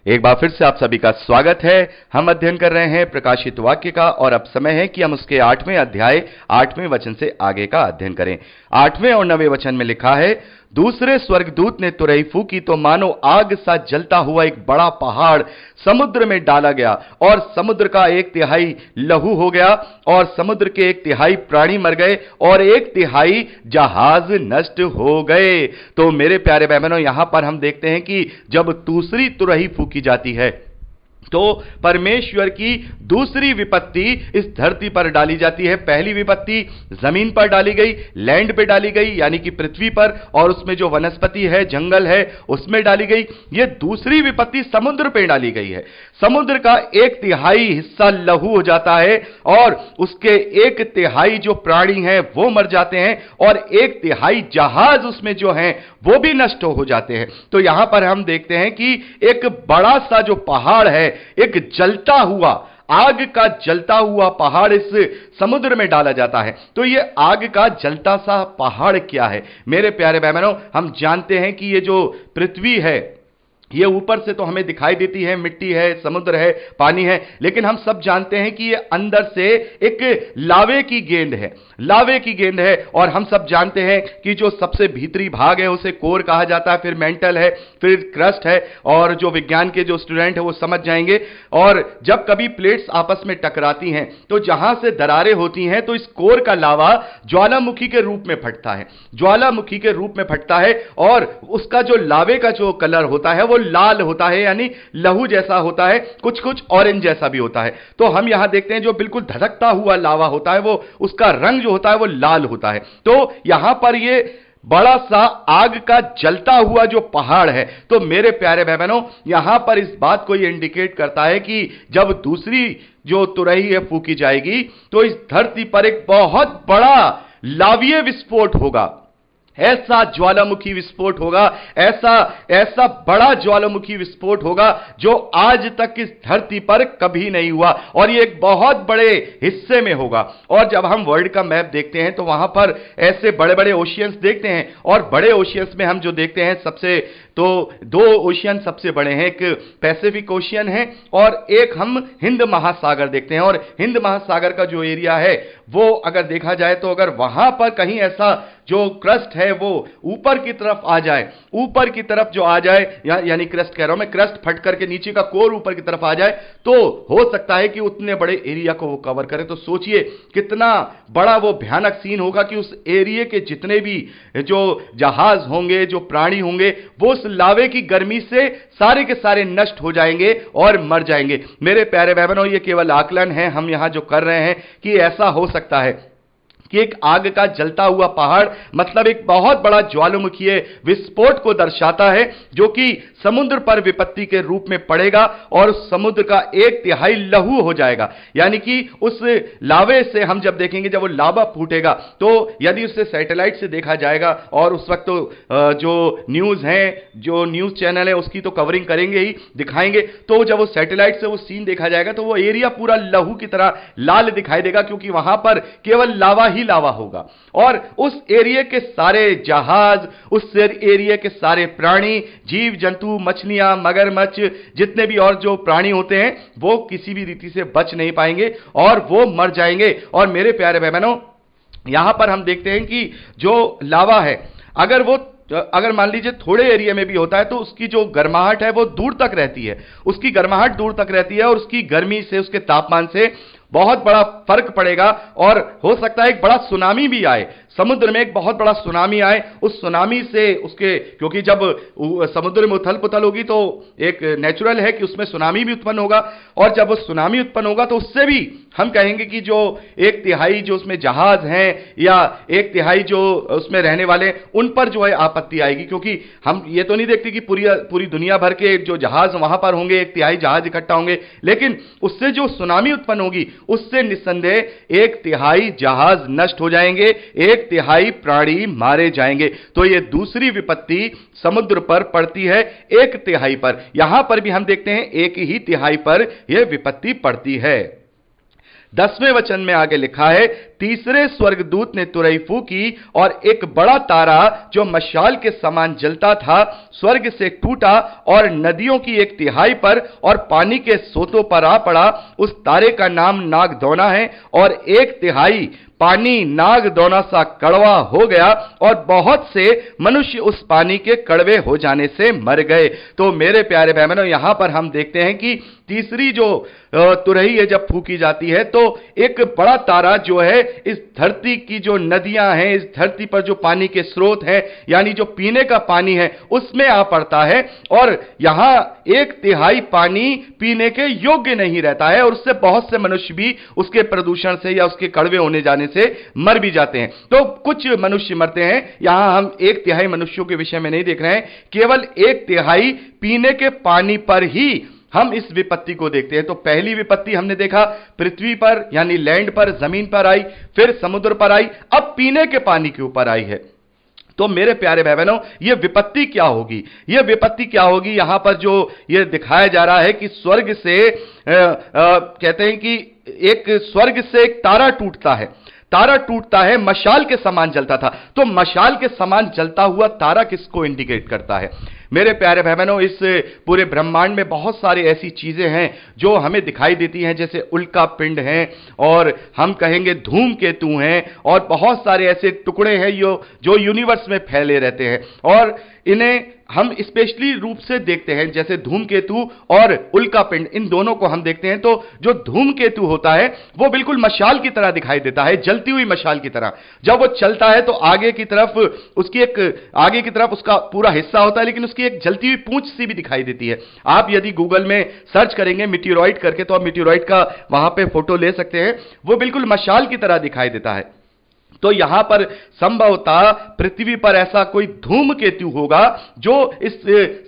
एक बार फिर से आप सभी का स्वागत है। हम अध्ययन कर रहे हैं प्रकाशित वाक्य का और अब समय है कि हम उसके 8वें अध्याय 8वें वचन से आगे का अध्ययन करें। 8वें और 9वें वचन में लिखा है, दूसरे स्वर्गदूत ने तुरही फूकी तो मानो आग सा जलता हुआ एक बड़ा पहाड़ समुद्र में डाला गया और समुद्र का 1/3 लहू हो गया और समुद्र के 1/3 प्राणी मर गए और 1/3 जहाज नष्ट हो गए। तो मेरे प्यारे भाई बहनों, यहां पर हम देखते हैं कि जब दूसरी तुरही फूकी जाती है तो परमेश्वर की दूसरी विपत्ति इस धरती पर डाली जाती है। पहली विपत्ति जमीन पर डाली गई, लैंड पे डाली गई, यानी कि पृथ्वी पर, और उसमें जो वनस्पति है, जंगल है, उसमें डाली गई। ये दूसरी विपत्ति समुद्र पे डाली गई है। समुद्र का 1/3 हिस्सा लहू हो जाता है और उसके 1/3 जो प्राणी हैं वो मर जाते हैं और 1/3 जहाज उसमें जो हैं वो भी नष्ट हो जाते हैं। तो यहां पर हम देखते हैं कि एक बड़ा सा जो पहाड़ है, एक जलता हुआ, आग का जलता हुआ पहाड़ इस समुद्र में डाला जाता है। तो यह आग का जलता सा पहाड़ क्या है? मेरे प्यारे भाई बहनों, हम जानते हैं कि ये जो पृथ्वी है ये ऊपर से तो हमें दिखाई देती है, मिट्टी है, समुद्र है, पानी है, लेकिन हम सब जानते हैं कि ये अंदर से एक लावे की गेंद है, लावे की गेंद है। और हम सब जानते हैं कि जो सबसे भीतरी भाग है उसे कोर कहा जाता है, फिर मेंटल है, फिर क्रस्ट है, और जो विज्ञान के जो स्टूडेंट है वो समझ जाएंगे। और जब कभी प्लेट्स आपस में टकराती हैं तो जहां से दरारें होती हैं तो इस कोर का लावा ज्वालामुखी के रूप में फटता है, ज्वालामुखी के रूप में फटता है और उसका जो लावे का जो कलर होता है वो लाल होता है, यानी लहू जैसा होता है, कुछ कुछ ऑरेंज जैसा भी होता है। तो हम यहां देखते हैं जो बिल्कुल धधकता हुआ लावा होता है वो उसका रंग जो होता है वो लाल होता है। तो यहां पर ये बड़ा सा आग का जलता हुआ जो पहाड़ है, तो मेरे प्यारे भाई बहनों, यहां पर इस बात को ये इंडिकेट करता है कि जब दूसरी जो तुरही है फूकी जाएगी तो इस धरती पर एक बहुत बड़ा लावीय विस्फोट होगा, ऐसा ज्वालामुखी विस्फोट होगा, ऐसा बड़ा ज्वालामुखी विस्फोट होगा जो आज तक इस धरती पर कभी नहीं हुआ और ये एक बहुत बड़े हिस्से में होगा। और जब हम वर्ल्ड का मैप देखते हैं तो वहां पर ऐसे बड़े बड़े ओशियंस देखते हैं और बड़े ओशियंस में हम जो देखते हैं सबसे तो 2 ओशियन सबसे बड़े हैं, एक पैसिफिक ओशियन है और एक हम हिंद महासागर देखते हैं। और हिंद महासागर का जो एरिया है वो अगर देखा जाए तो अगर वहां पर कहीं ऐसा जो क्रस्ट है वो ऊपर की तरफ आ जाए, ऊपर की तरफ जो आ जाए, यानी क्रस्ट कह रहा हूं मैं, क्रस्ट फट करके नीचे का कोर ऊपर की तरफ आ जाए तो हो सकता है कि उतने बड़े एरिया को वो कवर करे। तो सोचिए कितना बड़ा वो भयानक सीन होगा कि उस एरिया के जितने भी जो जहाज होंगे, जो प्राणी होंगे, वो उस लावे की गर्मी से सारे के सारे नष्ट हो जाएंगे और मर जाएंगे। मेरे प्यारे भाई बहनों, ये केवल आकलन है हम यहां जो कर रहे हैं कि ऐसा हो सकता है कि एक आग का जलता हुआ पहाड़ मतलब एक बहुत बड़ा ज्वालामुखी विस्फोट को दर्शाता है जो कि समुद्र पर विपत्ति के रूप में पड़ेगा और उस समुद्र का 1/3 लहू हो जाएगा। यानी कि उस लावे से हम जब देखेंगे, जब वो लावा फूटेगा तो यदि उसे सैटेलाइट से देखा जाएगा और उस वक्त तो जो न्यूज है, जो न्यूज चैनल है उसकी तो कवरिंग करेंगे ही, दिखाएंगे, तो जब वो सैटेलाइट से वो सीन देखा जाएगा तो वो एरिया पूरा लहू की तरह लाल दिखाई देगा क्योंकि वहां पर केवल लावा ही लावा होगा और उस एरिया के सारे जहाज, उस एरिया के सारे प्राणी, जीव जंतु, मछलियां, मगरमच्छ, जितने भी और जो प्राणी होते हैं वो किसी भी रीति से बच नहीं पाएंगे और वो मर जाएंगे। और मेरे प्यारे भाई बहनों, यहां पर हम देखते हैं कि जो लावा है अगर मान लीजिए थोड़े एरिया में भी होता है तो उसकी जो गर्माहट है वो दूर तक रहती है, उसकी गर्माहट दूर तक रहती है और उसकी गर्मी से, उसके तापमान से बहुत बड़ा फर्क पड़ेगा और हो सकता है एक बड़ा सुनामी भी आए, समुद्र में एक बहुत बड़ा सुनामी आए। उस सुनामी से उसके, क्योंकि जब समुद्र में उथल पुथल होगी तो एक नेचुरल है कि उसमें सुनामी भी उत्पन्न होगा और जब वो सुनामी उत्पन्न होगा तो उससे भी हम कहेंगे कि जो 1/3 जो उसमें जहाज हैं या 1/3 जो उसमें रहने वाले उन पर जो है आपत्ति आएगी, क्योंकि हम ये तो नहीं देखते कि पूरी दुनिया भर के जो जहाज वहां पर होंगे, 1/3 जहाज इकट्ठा होंगे, लेकिन उससे जो सुनामी उत्पन्न होगी उससे निस्संदेह 1/3 जहाज नष्ट हो जाएंगे, 1/3 प्राणी मारे जाएंगे। तो यह दूसरी विपत्ति समुद्र पर पड़ती है 1/3 पर। यहां पर भी हम देखते हैं 1 ही तिहाई पर यह विपत्ति पड़ती है। 10वें वचन में आगे लिखा है, तीसरे स्वर्गदूत ने तुरही फूकी और एक बड़ा तारा जो मशाल के समान जलता था स्वर्ग से टूटा और नदियों की 1/3 पर और पानी के सोतों पर आ पड़ा। उस तारे का नाम नागदौना है और 1/3 पानी नागदौना सा कड़वा हो गया और बहुत से मनुष्य उस पानी के कड़वे हो जाने से मर गए। तो मेरे प्यारे भाई बहनों, यहां पर हम देखते हैं कि तीसरी जो तुरही है जब फूकी जाती है तो एक बड़ा तारा जो है इस धरती की जो नदियां हैं, इस धरती पर जो पानी के स्रोत हैं, यानी जो पीने का पानी है उसमें आ पड़ता है और यहां 1/3 पानी पीने के योग्य नहीं रहता है और उससे बहुत से मनुष्य भी उसके प्रदूषण से या उसके कड़वे होने जाने से मर भी जाते हैं। तो कुछ मनुष्य मरते हैं, यहां हम 1/3 मनुष्यों के विषय में नहीं देख रहे हैं, केवल 1/3 पीने के पानी पर ही हम इस विपत्ति को देखते हैं। तो पहली विपत्ति हमने देखा पृथ्वी पर यानी लैंड पर, जमीन पर आई, फिर समुद्र पर आई, अब पीने के पानी के ऊपर आई है। तो मेरे प्यारे भाई बहनों, यह विपत्ति क्या होगी? यह विपत्ति क्या होगी? यहां पर जो यह दिखाया जा रहा है कि स्वर्ग से कहते हैं कि एक स्वर्ग से एक तारा टूटता है, तारा टूटता है, मशाल के समान जलता था। तो मशाल के समान जलता हुआ तारा किसको इंडिकेट करता है? मेरे प्यारे भाई बहनों, इस पूरे ब्रह्मांड में बहुत सारी ऐसी चीजें हैं जो हमें दिखाई देती हैं, जैसे उल्का पिंड हैं और हम कहेंगे धूमकेतु हैं और बहुत सारे ऐसे टुकड़े हैं जो यूनिवर्स में फैले रहते हैं और इन्हें हम स्पेशली रूप से देखते हैं, जैसे धूमकेतु और उल्का पिंड, इन दोनों को हम देखते हैं। तो जो धूमकेतु होता है वो बिल्कुल मशाल की तरह दिखाई देता है, जलती हुई मशाल की तरह। जब वो चलता है तो आगे की तरफ उसका पूरा हिस्सा होता है, लेकिन उसकी एक जलती हुई पूंछ सी भी दिखाई देती है। आप यदि गूगल में सर्च करेंगे मीटियोराइड करके तो आप मीटियोराइड का वहां पे फोटो ले सकते हैं, वो बिल्कुल मशाल की तरह दिखाई देता है। तो यहां पर संभवतः पृथ्वी पर ऐसा कोई धूमकेतु होगा जो इस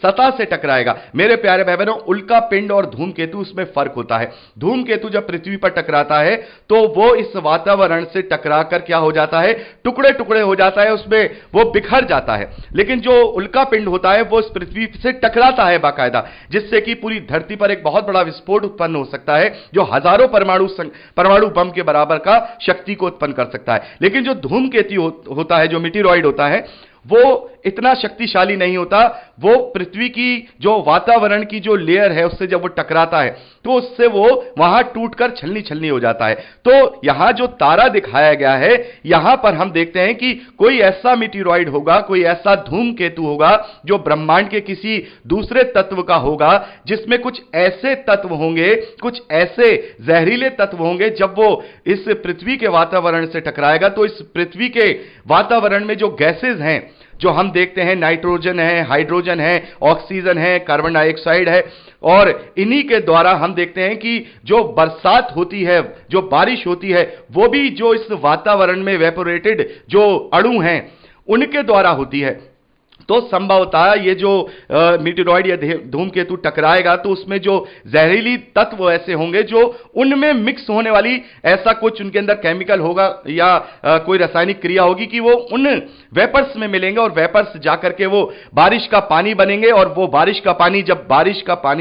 सतह से टकराएगा। मेरे प्यारे भाई बहनों, उल्का पिंड और धूमकेतु, उसमें फर्क होता है। धूमकेतु जब पृथ्वी पर टकराता है तो वो इस वातावरण से टकराकर क्या हो जाता है, टुकड़े टुकड़े हो जाता है, उसमें वो बिखर जाता है। लेकिन जो उल्का पिंड होता है वो इस पृथ्वी से टकराता है बाकायदा, जिससे कि पूरी धरती पर एक बहुत बड़ा विस्फोट उत्पन्न हो सकता है जो हजारों परमाणु बम के बराबर का शक्ति को उत्पन्न कर सकता है। लेकिन जो धूमकेतु होता है, जो मीटियोराइड होता है, वो इतना शक्तिशाली नहीं होता। वो पृथ्वी की जो वातावरण की जो लेयर है उससे जब वो टकराता है तो उससे वो वहां टूटकर छलनी छलनी हो जाता है। तो यहां जो तारा दिखाया गया है, यहां पर हम देखते हैं कि कोई ऐसा मीटियोराइड होगा, कोई ऐसा धूमकेतु होगा जो ब्रह्मांड के किसी दूसरे तत्व का होगा, जिसमें कुछ ऐसे तत्व होंगे, कुछ ऐसे जहरीले तत्व होंगे, जब वो इस पृथ्वी के वातावरण से टकराएगा तो इस पृथ्वी के वातावरण में जो गैसेज हैं जो हम देखते हैं, नाइट्रोजन है, हाइड्रोजन है, ऑक्सीजन है, कार्बन डाइऑक्साइड है, और इन्हीं के द्वारा हम देखते हैं कि जो बरसात होती है, जो बारिश होती है, वो भी जो इस वातावरण में वेपोरेटेड जो अणु हैं उनके द्वारा होती है। तो संभवतः ये जो मीटियोराइड या धूमकेतु टकराएगा तो उसमें जो जहरीली तत्व ऐसे होंगे जो उनमें मिक्स होने वाली, ऐसा कुछ उनके अंदर केमिकल होगा या कोई रासायनिक क्रिया होगी कि वो उन वेपर्स में मिलेंगे और वेपर्स जाकर के वो बारिश का पानी बनेंगे। और वो बारिश का पानी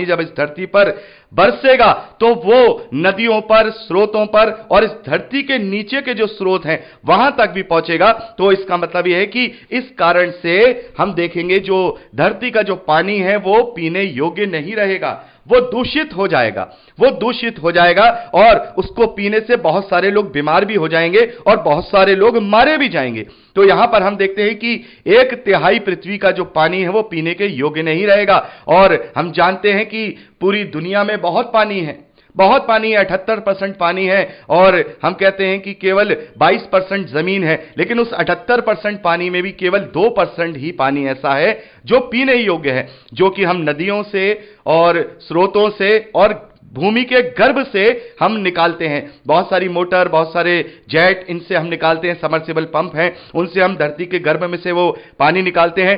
जब इस धरती पर बरसेगा तो वो नदियों पर, स्रोतों पर और इस धरती के नीचे के जो स्रोत हैं वहां तक भी पहुंचेगा। तो इसका मतलब यह है कि इस कारण से हम देखेंगे जो धरती का जो पानी है वो पीने योग्य नहीं रहेगा, वो दूषित हो जाएगा और उसको पीने से बहुत सारे लोग बीमार भी हो जाएंगे और बहुत सारे लोग मारे भी जाएंगे। तो यहां पर हम देखते हैं कि 1/3 पृथ्वी का जो पानी है वो पीने के योग्य नहीं रहेगा। और हम जानते हैं कि पूरी दुनिया में बहुत पानी है, 78% पानी है और हम कहते हैं कि केवल 22% जमीन है, लेकिन उस 78% पानी में भी केवल 2% ही पानी ऐसा है जो पीने योग्य है, जो कि हम नदियों से और स्रोतों से और भूमि के गर्भ से हम निकालते हैं। बहुत सारी मोटर, बहुत सारे जेट, इनसे हम निकालते हैं, सबमर्सिबल पंप हैं, उनसे हम धरती के गर्भ में से वो पानी निकालते हैं।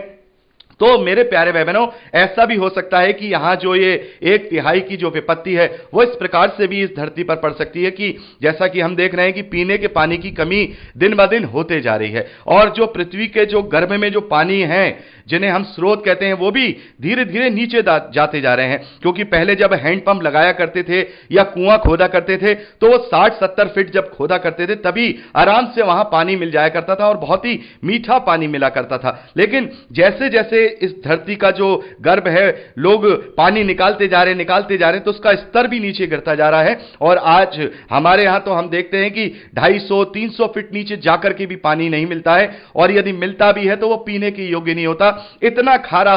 तो मेरे प्यारे भाई बहनों, ऐसा भी हो सकता है कि यहां जो ये 1/3 की जो विपत्ति है वो इस प्रकार से भी इस धरती पर पड़ सकती है कि जैसा कि हम देख रहे हैं कि पीने के पानी की कमी दिन ब दिन होते जा रही है, और जो पृथ्वी के जो गर्भ में जो पानी है जिन्हें हम स्रोत कहते हैं वो भी धीरे धीरे नीचे जाते जा रहे हैं। क्योंकि पहले जब हैंडपंप लगाया करते थे या कुआं खोदा करते थे तो वो 60-70 फीट जब खोदा करते थे तभी आराम से वहां पानी मिल जाया करता था और बहुत ही मीठा पानी मिला करता था। लेकिन जैसे जैसे इस धरती का जो गर्भ है लोग पानी निकालते जा रहे हैं तो उसका स्तर भी नीचे गिरता जा रहा है, और आज हमारे यहां तो हम देखते हैं कि 250-300 फीट नीचे जाकर के भी पानी नहीं मिलता है, और यदि मिलता भी है तो वो पीने के योग्य नहीं होता। इतना खारा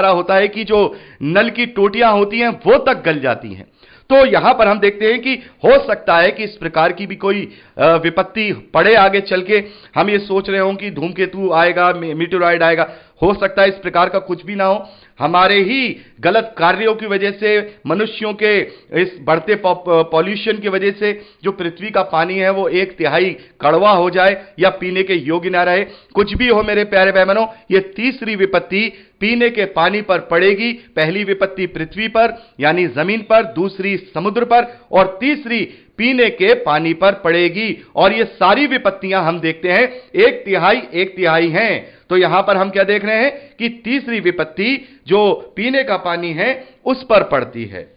होता है कि जो नल की टोटियां होती हैं वो तक गल जाती हैं। तो यहां पर हम देखते हैं कि हो सकता है कि इस प्रकार की भी कोई विपत्ति पड़े आगे चल के। हम ये सोच रहे हो कि धूमकेतु आएगा, मीटेरॉइड आएगा, हो सकता है इस प्रकार का कुछ भी ना हो। हमारे ही गलत कार्यों की वजह से, मनुष्यों के इस बढ़ते पॉल्यूशन की वजह से जो पृथ्वी का पानी है वो 1/3 कड़वा हो जाए या पीने के योग्य ना रहे। कुछ भी हो मेरे प्यारे भाई बहनों, ये तीसरी विपत्ति पीने के पानी पर पड़ेगी। पहली विपत्ति पृथ्वी पर यानी जमीन पर, दूसरी समुद्र पर, और तीसरी पीने के पानी पर पड़ेगी। और ये सारी विपत्तियां हम देखते हैं 1/3 हैं। तो यहां पर हम क्या देख रहे हैं कि तीसरी विपत्ति जो पीने का पानी है उस पर पड़ती है।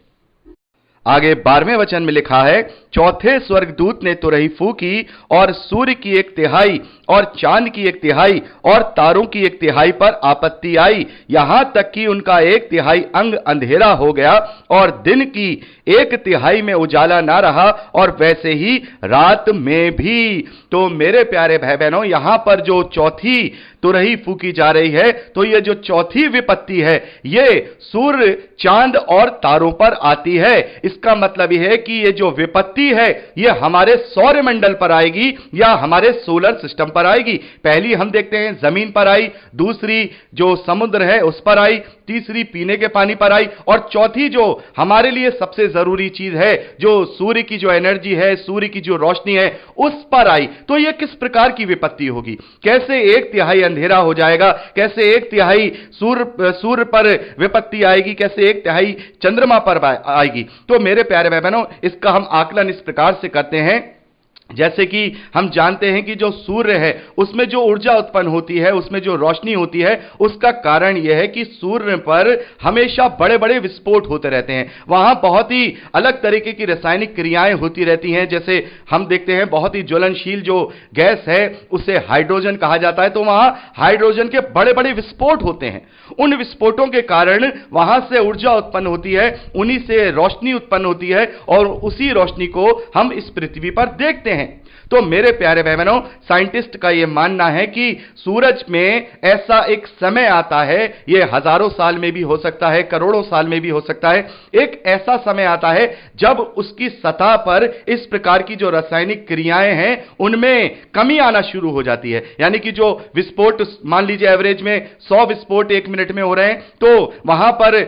आगे 12वें वचन में लिखा है, चौथे स्वर्गदूत ने तुरही फूकी और सूर्य की 1/3 और चांद की 1/3 और तारों की 1/3 पर आपत्ति आई, यहां तक कि उनका 1/3 अंग अंधेरा हो गया और दिन की 1/3 में उजाला ना रहा, और वैसे ही रात में भी। तो मेरे प्यारे भाई बहनों, यहां पर जो चौथी तुरही फूकी जा रही है, तो ये जो चौथी विपत्ति है ये सूर्य, चांद और तारों पर आती है। इसका मतलब यह है कि ये जो विपत्ति है ये हमारे सौरमंडल पर आएगी या हमारे सोलर सिस्टम पर आएगी। पहली हम देखते हैं जमीन पर आई, दूसरी जो समुद्र है उस पर आई, तीसरी पीने के पानी पर आई, और चौथी जो हमारे लिए सबसे जरूरी चीज है, जो सूर्य की जो एनर्जी है, सूर्य की जो रोशनी है, उस पर आई। तो यह किस प्रकार की विपत्ति होगी? कैसे 1/3 अंधेरा हो जाएगा? कैसे 1/3 सूर्य पर विपत्ति आएगी? कैसे 1/3 चंद्रमा पर आएगी? तो मेरे प्यारे भाई बहनों, इसका हम आकलन इस प्रकार से करते हैं, जैसे कि हम जानते हैं कि जो सूर्य है उसमें जो ऊर्जा उत्पन्न होती है, उसमें जो रोशनी होती है, उसका कारण यह है कि सूर्य पर हमेशा बड़े बड़े विस्फोट होते रहते हैं। वहां बहुत ही अलग तरीके की रासायनिक क्रियाएं होती रहती हैं। जैसे हम देखते हैं बहुत ही ज्वलनशील जो गैस है उसे हाइड्रोजन कहा जाता है, तो वहां हाइड्रोजन के बड़े बड़े विस्फोट होते हैं। उन विस्फोटों के कारण वहां से ऊर्जा उत्पन्न होती है, उन्हीं से रोशनी उत्पन्न होती है, और उसी रोशनी को हम इस पृथ्वी पर देखते हैं। तो मेरे प्यारे भाई बहनों, साइंटिस्ट का यह मानना है कि सूरज में ऐसा एक समय आता है, यह हजारों साल में भी हो सकता है, करोड़ों साल में भी हो सकता है, एक ऐसा समय आता है जब उसकी सतह पर इस प्रकार की जो रासायनिक क्रियाएं हैं उनमें कमी आना शुरू हो जाती है। यानी कि जो विस्फोट मान लीजिए एवरेज में 100 विस्फोट 1 मिनट में हो रहे हैं, तो वहां पर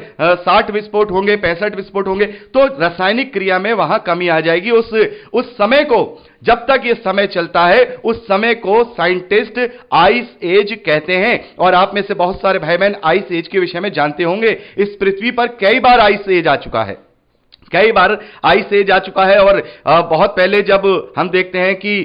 60 विस्फोट होंगे, 65 विस्फोट होंगे, तो रासायनिक क्रिया में वहां कमी आ जाएगी। उस समय को, जब तक यह समय चलता है, उस समय को साइंटिस्ट आइस एज कहते हैं। और आप में से बहुत सारे भाई बहन आइस एज के विषय में जानते होंगे। इस पृथ्वी पर कई बार आइस एज आ चुका है, कई बार आइस एज आ चुका है। और बहुत पहले जब हम देखते हैं कि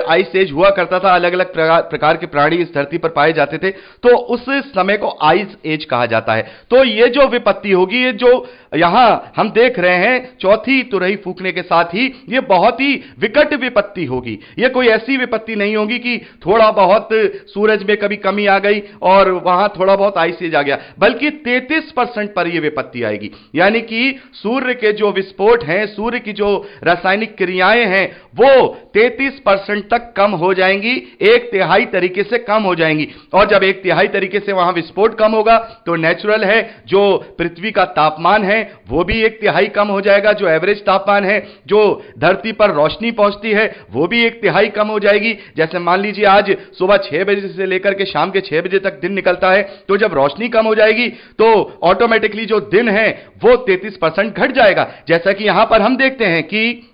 आइस एज हुआ करता था, अलग अलग प्रकार के प्राणी इस धरती पर पाए जाते थे, तो उस समय को आइस एज कहा जाता है। तो ये जो विपत्ति होगी, ये जो यहां हम देख रहे हैं चौथी तुरही फूकने के साथ ही, ये बहुत ही विकट विपत्ति होगी। ये कोई ऐसी विपत्ति नहीं होगी कि थोड़ा बहुत सूरज में कभी कमी आ गई और वहां थोड़ा बहुत आइस एज आ गया, बल्कि 33% पर यह विपत्ति आएगी। यानी कि सूर्य के जो विस्फोट हैं, सूर्य की जो रासायनिक क्रियाएं हैं, वो 33% तक कम हो जाएंगी, 1/3 तरीके से कम हो जाएंगी। और जब 1/3 तरीके से वहां विस्फोट कम होगा तो नेचुरल है जो पृथ्वी का तापमान है वो भी 1/3 कम हो जाएगा। जो एवरेज तापमान है, जो धरती पर रोशनी पहुंचती है, वो भी 1/3 कम हो जाएगी। जैसे मान लीजिए आज सुबह 6 बजे से लेकर के शाम के 6 बजे तक दिन निकलता है, तो जब रोशनी कम हो जाएगी तो ऑटोमेटिकली जो दिन है वो 33% घट जाएगा। जैसा कि यहां पर हम देखते हैं कि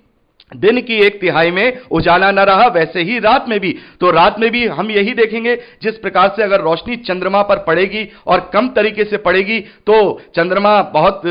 दिन की एक तिहाई में उजाला न रहा, वैसे ही रात में भी। तो रात में भी हम यही देखेंगे, जिस प्रकार से अगर रोशनी चंद्रमा पर पड़ेगी और कम तरीके से पड़ेगी तो चंद्रमा बहुत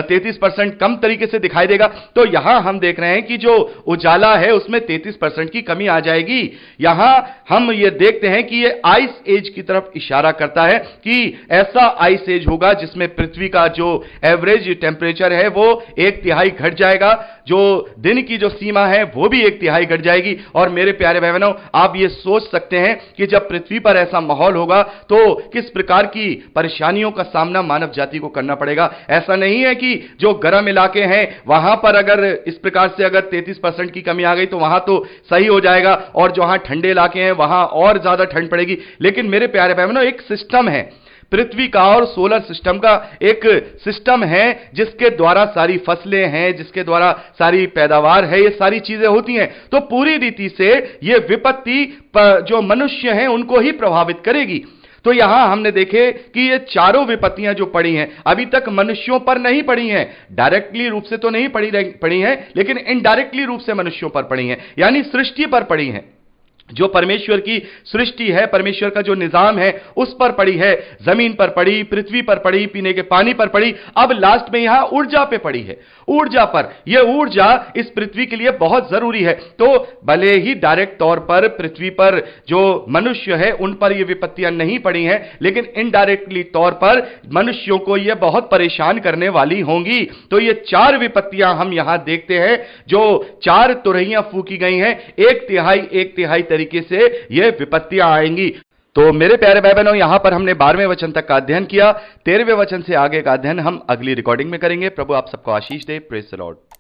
33% कम तरीके से दिखाई देगा। तो यहां हम देख रहे हैं कि जो उजाला है उसमें 33% की कमी आ जाएगी। यहां हम ये देखते हैं कि ये आइस एज की तरफ इशारा करता है कि ऐसा आइस एज होगा जिसमें पृथ्वी का जो एवरेज टेम्परेचर है वो 1/3 घट जाएगा, जो दिन की जो सीमा है वो भी 1/3 घट जाएगी। और मेरे प्यारे भाई बहनों, आप ये सोच सकते हैं कि जब पृथ्वी पर ऐसा माहौल होगा तो किस प्रकार की परेशानियों का सामना मानव जाति को करना पड़ेगा। ऐसा नहीं है कि जो गर्म इलाके हैं वहां पर अगर इस प्रकार से अगर 33% की कमी आ गई तो वहां तो सही हो जाएगा, और जहां ठंडे इलाके हैं वहां और ज्यादा ठंड पड़ेगी। लेकिन मेरे प्यारे भाई बहनों, एक सिस्टम है पृथ्वी का और सोलर सिस्टम का, एक सिस्टम है जिसके द्वारा सारी फसलें हैं, जिसके द्वारा सारी पैदावार है, ये सारी चीजें होती हैं। तो पूरी रीति से ये विपत्ति जो मनुष्य हैं उनको ही प्रभावित करेगी। तो यहां हमने देखे कि ये चारों विपत्तियां जो पड़ी हैं अभी तक मनुष्यों पर नहीं पड़ी हैं, डायरेक्टली रूप से तो नहीं पड़ी हैं, लेकिन इनडायरेक्टली रूप से मनुष्यों पर पड़ी हैं, यानी सृष्टि पर पड़ी हैं। जो परमेश्वर की सृष्टि है, परमेश्वर का जो निजाम है उस पर पड़ी है, जमीन पर पड़ी, पृथ्वी पर पड़ी, पीने के पानी पर पड़ी, अब लास्ट में यहां ऊर्जा पे पड़ी है, ऊर्जा पर। यह ऊर्जा इस पृथ्वी के लिए बहुत जरूरी है। तो भले ही डायरेक्ट तौर पर पृथ्वी पर जो मनुष्य है उन पर यह विपत्तियां नहीं पड़ी हैं, लेकिन इनडायरेक्टली तौर पर मनुष्यों को यह बहुत परेशान करने वाली होंगी। तो ये 4 विपत्तियां हम यहां देखते हैं, जो 4 तुरहियां फूकी गई हैं, 1/3 तरीके से ये विपत्तियां आएंगी। तो मेरे प्यारे भाई बहनों, यहां पर हमने 12वें वचन तक का अध्ययन किया। 13वें वचन से आगे का अध्ययन हम अगली रिकॉर्डिंग में करेंगे। प्रभु आप सबको आशीष दे। Praise the Lord.